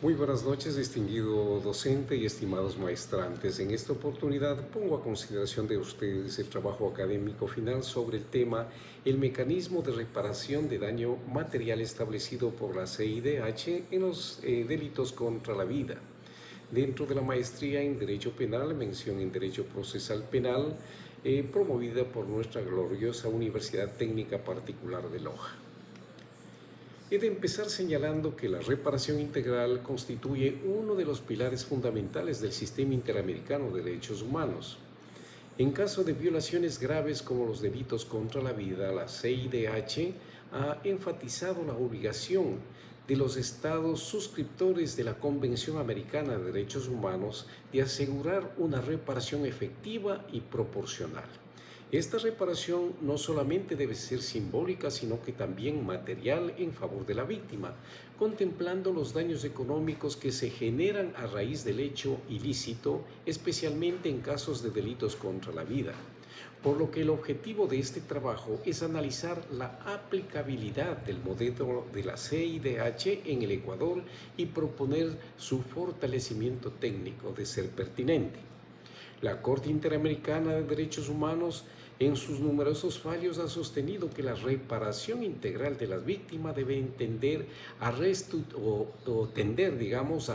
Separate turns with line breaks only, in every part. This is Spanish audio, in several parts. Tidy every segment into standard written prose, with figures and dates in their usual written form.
Muy buenas noches, distinguido docente y estimados maestrantes. En esta oportunidad pongo a consideración de ustedes el trabajo académico final sobre el tema el mecanismo de reparación de daño material establecido por la CIDH en los delitos contra la vida. Dentro de la maestría en Derecho Penal, mención en Derecho Procesal Penal, promovida por nuestra gloriosa Universidad Técnica Particular de Loja. He de empezar señalando que la reparación integral constituye uno de los pilares fundamentales del sistema interamericano de derechos humanos. En caso de violaciones graves como los delitos contra la vida, la CIDH ha enfatizado la obligación de los estados suscriptores de la Convención Americana de Derechos Humanos de asegurar una reparación efectiva y proporcional. Esta reparación no solamente debe ser simbólica, sino que también material en favor de la víctima, contemplando los daños económicos que se generan a raíz del hecho ilícito, especialmente en casos de delitos contra la vida. Por lo que el objetivo de este trabajo es analizar la aplicabilidad del modelo de la CIDH en el Ecuador y proponer su fortalecimiento técnico de ser pertinente. La Corte Interamericana de Derechos Humanos, en sus numerosos fallos, ha sostenido que la reparación integral de las víctimas debe tender a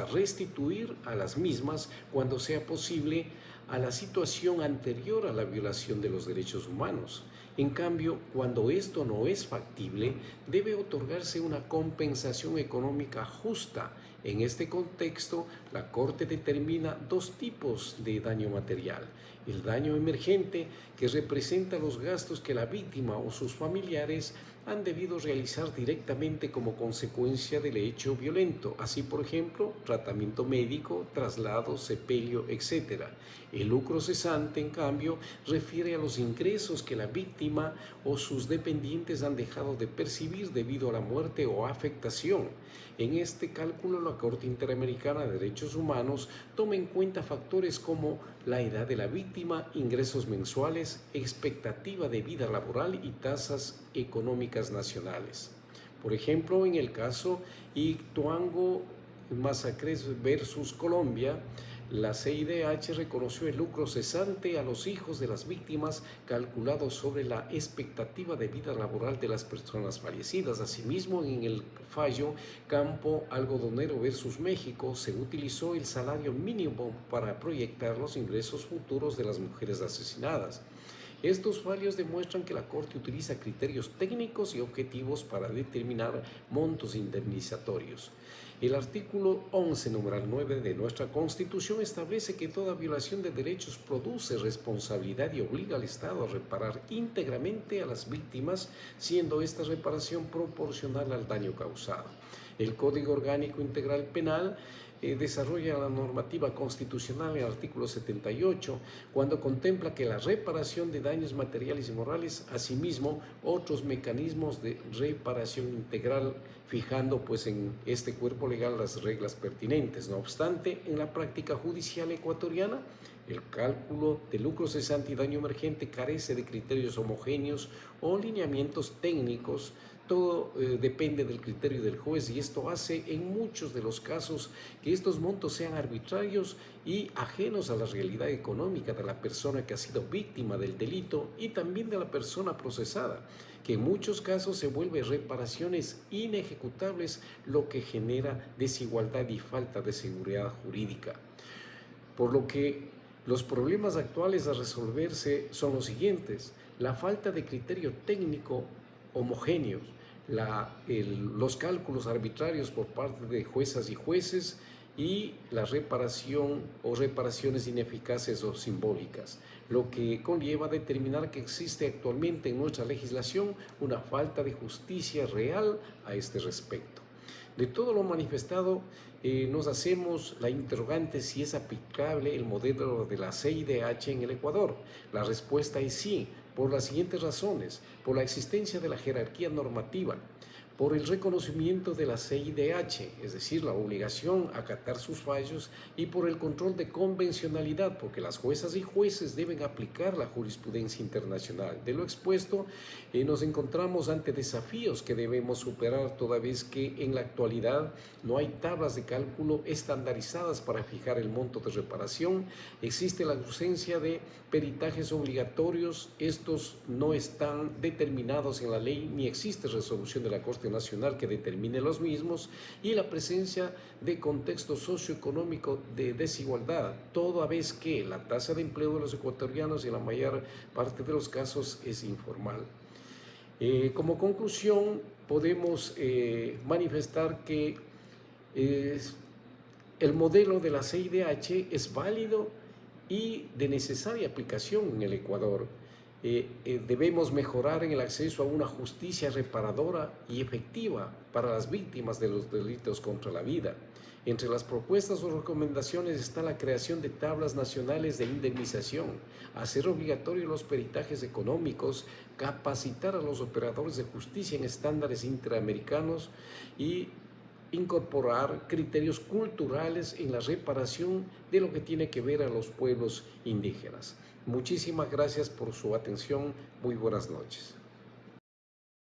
restituir a las mismas, cuando sea posible, a la situación anterior a la violación de los derechos humanos. En cambio, cuando esto no es factible, debe otorgarse una compensación económica justa. En este contexto, la Corte determina dos tipos de daño material: el daño emergente, que representa los gastos que la víctima o sus familiares han debido realizar directamente como consecuencia del hecho violento, así por ejemplo, tratamiento médico, traslado, sepelio, etc. El lucro cesante, en cambio, refiere a los ingresos que la víctima o sus dependientes han dejado de percibir debido a la muerte o afectación. En este cálculo, la Corte Interamericana de Derechos Humanos toma en cuenta factores como la edad de la víctima, ingresos mensuales, expectativa de vida laboral y tasas económicas nacionales. Por ejemplo, en el caso Ituango Masacres versus Colombia, la CIDH reconoció el lucro cesante a los hijos de las víctimas calculado sobre la expectativa de vida laboral de las personas fallecidas. Asimismo, en el fallo Campo Algodonero versus México, se utilizó el salario mínimo para proyectar los ingresos futuros de las mujeres asesinadas. Estos fallos demuestran que la Corte utiliza criterios técnicos y objetivos para determinar montos indemnizatorios. El artículo 11, numeral 9 de nuestra Constitución establece que toda violación de derechos produce responsabilidad y obliga al Estado a reparar íntegramente a las víctimas, siendo esta reparación proporcional al daño causado. El Código Orgánico Integral Penal desarrolla la normativa constitucional en el artículo 78, cuando contempla que la reparación de daños materiales y morales, asimismo otros mecanismos de reparación integral, fijando pues en este cuerpo legal las reglas pertinentes. No obstante, en la práctica judicial ecuatoriana, el cálculo de lucro cesante y daño emergente carece de criterios homogéneos o lineamientos técnicos. Todo depende del criterio del juez, y esto hace en muchos de los casos que estos montos sean arbitrarios y ajenos a la realidad económica de la persona que ha sido víctima del delito y también de la persona procesada, que en muchos casos se vuelve reparaciones inejecutables, lo que genera desigualdad y falta de seguridad jurídica. Por lo que los problemas actuales a resolverse son los siguientes: la falta de criterio técnico homogéneos, los cálculos arbitrarios por parte de juezas y jueces, y la reparación o reparaciones ineficaces o simbólicas, lo que conlleva a determinar que existe actualmente en nuestra legislación una falta de justicia real a este respecto. De todo lo manifestado, nos hacemos la interrogante si es aplicable el modelo de la CIDH en el Ecuador. La respuesta es sí, por las siguientes razones: por la existencia de la jerarquía normativa, por el reconocimiento de la CIDH, es decir, la obligación a acatar sus fallos, y por el control de convencionalidad, porque las juezas y jueces deben aplicar la jurisprudencia internacional. De lo expuesto, nos encontramos ante desafíos que debemos superar, toda vez que en la actualidad no hay tablas de cálculo estandarizadas para fijar el monto de reparación, existe la ausencia de peritajes obligatorios, estos no están determinados en la ley ni existe resolución de la Corte Nacional que determine los mismos, y la presencia de contexto socioeconómico de desigualdad, toda vez que la tasa de empleo de los ecuatorianos en la mayor parte de los casos es informal. Como conclusión, podemos manifestar que el modelo de la CIDH es válido y de necesaria aplicación en el Ecuador. Debemos mejorar en el acceso a una justicia reparadora y efectiva para las víctimas de los delitos contra la vida. Entre las propuestas o recomendaciones está la creación de tablas nacionales de indemnización, hacer obligatorios los peritajes económicos, capacitar a los operadores de justicia en estándares interamericanos y incorporar criterios culturales en la reparación de lo que tiene que ver a los pueblos indígenas. Muchísimas gracias por su atención. Muy buenas noches.